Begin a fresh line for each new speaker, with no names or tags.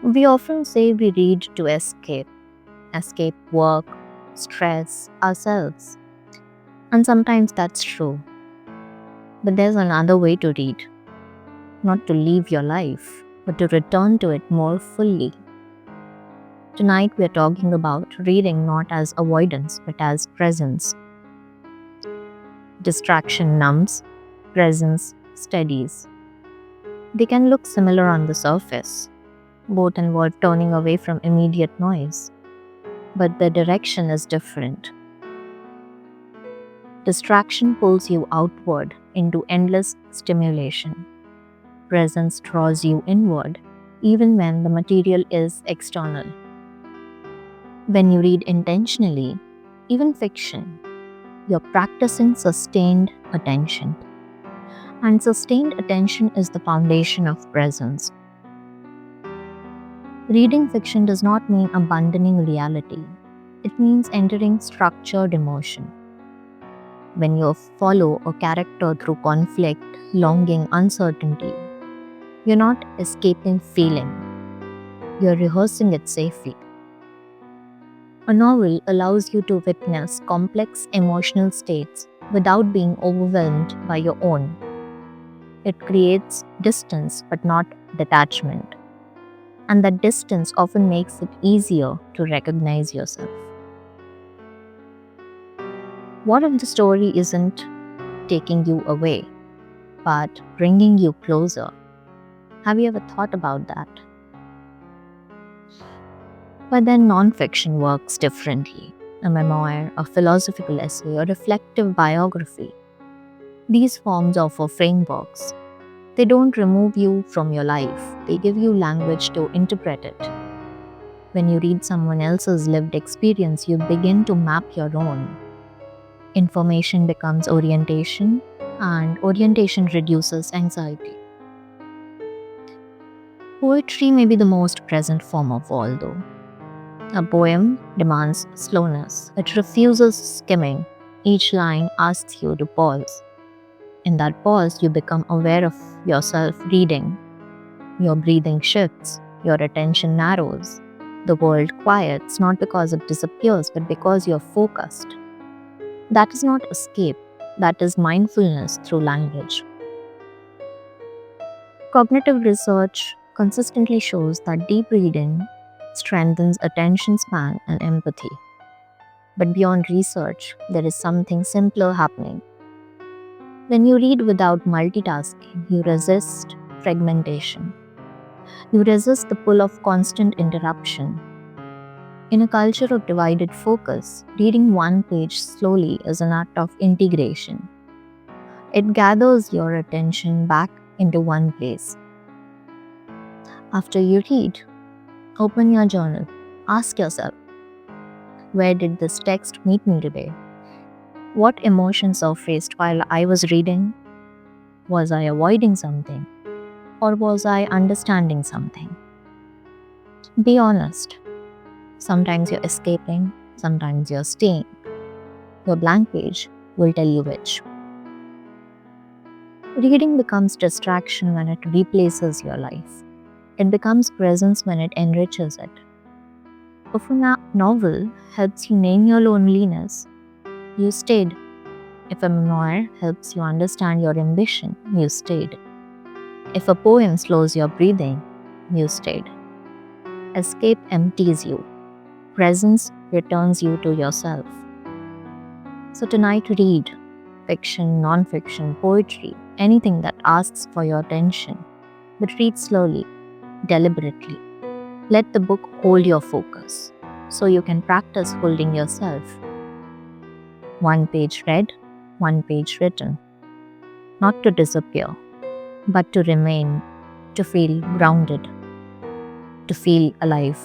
We often say we read to escape work, stress, ourselves. And sometimes that's true. But there's another way to read, not to leave your life, but to return to it more fully. Tonight we're talking about reading not as avoidance, but as presence. Distraction numbs, presence steadies. They can look similar on the surface. Both involve turning away from immediate noise, but the direction is different. Distraction pulls you outward into endless stimulation. Presence draws you inward, even when the material is external. When you read intentionally, even fiction, you're practicing sustained attention. And sustained attention is the foundation of presence. Reading fiction does not mean abandoning reality, it means entering structured emotion. When you follow a character through conflict, longing, uncertainty, you're not escaping feeling, you're rehearsing it safely. A novel allows you to witness complex emotional states without being overwhelmed by your own. It creates distance but not detachment. And that distance often makes it easier to recognize yourself. What if the story isn't taking you away, but bringing you closer? Have you ever thought about that? But then nonfiction works differently. A memoir, a philosophical essay, a reflective biography. These forms offer frameworks. They don't remove you from your life, they give you language to interpret it. When you read someone else's lived experience, you begin to map your own. Information becomes orientation, and orientation reduces anxiety. Poetry may be the most present form of all, though. A poem demands slowness, it refuses skimming. Each line asks you to pause. In that pause, you become aware of yourself reading. Your breathing shifts, your attention narrows. The world quiets not because it disappears, but because you're focused. That is not escape, that is mindfulness through language. Cognitive research consistently shows that deep reading strengthens attention span and empathy. But beyond research, there is something simpler happening. When you read without multitasking, you resist fragmentation. You resist the pull of constant interruption. In a culture of divided focus, reading one page slowly is an act of integration. It gathers your attention back into one place. After you read, open your journal. Ask yourself, where did this text meet me today? What emotions surfaced while I was reading? Was I avoiding something? Or was I understanding something? Be honest. Sometimes you're escaping, sometimes you're staying. Your blank page will tell you which. Reading becomes distraction when it replaces your life. It becomes presence when it enriches it. If a novel helps you name your loneliness, you stayed. If a memoir helps you understand your ambition, you stayed. If a poem slows your breathing, you stayed. Escape empties you. Presence returns you to yourself. So tonight read fiction, non-fiction, poetry, anything that asks for your attention. But read slowly, deliberately. Let the book hold your focus so you can practice holding yourself. One page read, one page written. Not to disappear, but to remain, to feel grounded, to feel alive.